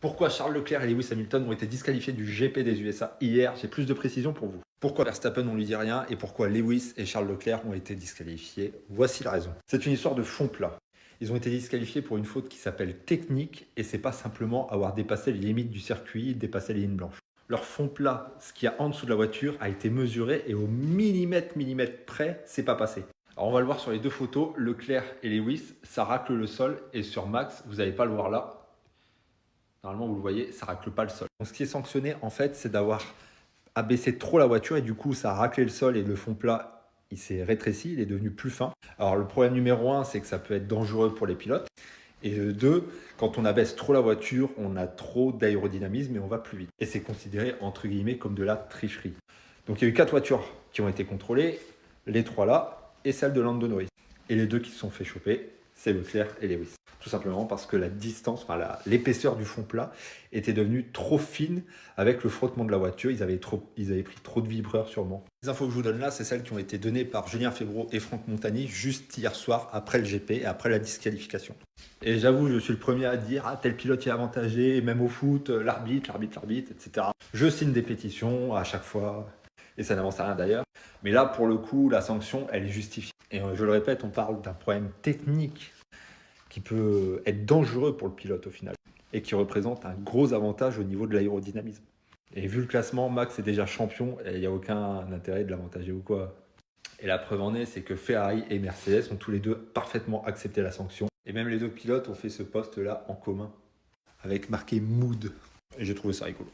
Pourquoi Charles Leclerc et Lewis Hamilton ont été disqualifiés du GP des USA hier? J'ai plus de précisions pour vous. Pourquoi Verstappen on lui dit rien et pourquoi Lewis et Charles Leclerc ont été disqualifiés? Voici la raison. C'est une histoire de fond plat. Ils ont été disqualifiés pour une faute qui s'appelle technique et c'est pas simplement avoir dépassé les limites du circuit, dépasser les lignes blanches. Leur fond plat, ce qu'il y a en dessous de la voiture, a été mesuré et au millimètre près, c'est pas passé. Alors on va le voir sur les deux photos, Leclerc et Lewis, ça racle le sol et sur Max, vous n'allez pas le voir là. Normalement, vous le voyez, ça racle pas le sol. Donc, ce qui est sanctionné, en fait, c'est d'avoir abaissé trop la voiture et du coup, ça a raclé le sol et le fond plat, il s'est rétréci, il est devenu plus fin. Alors, le problème numéro 1, c'est que ça peut être dangereux pour les pilotes. Et 2, quand on abaisse trop la voiture, on a trop d'aérodynamisme et on va plus vite. Et c'est considéré, entre guillemets, comme de la tricherie. Donc, il y a eu 4 voitures qui ont été contrôlées, les 3 là, et celle de Lando Norris. Et les 2 qui se sont fait choper, c'est Leclerc et Lewis. Tout simplement parce que la distance, l'épaisseur du fond plat était devenue trop fine avec le frottement de la voiture. Ils avaient pris trop de vibreurs sûrement. Les infos que je vous donne là, c'est celles qui ont été données par Julien Febvreau et Franck Montagny juste hier soir après le GP et après la disqualification. Et j'avoue, je suis le premier à dire tel pilote est avantagé, et même au foot, l'arbitre, etc. Je signe des pétitions à chaque fois et ça n'avance à rien d'ailleurs. Mais là, pour le coup, la sanction, elle est justifiée. Et je le répète, on parle d'un problème technique qui peut être dangereux pour le pilote au final et qui représente un gros avantage au niveau de l'aérodynamisme. Et vu le classement, Max est déjà champion et il n'y a aucun intérêt de l'avantager ou quoi. Et la preuve en est, c'est que Ferrari et Mercedes ont tous les deux parfaitement accepté la sanction. Et même les deux pilotes ont fait ce poste-là en commun avec marqué Mood. Et j'ai trouvé ça rigolo.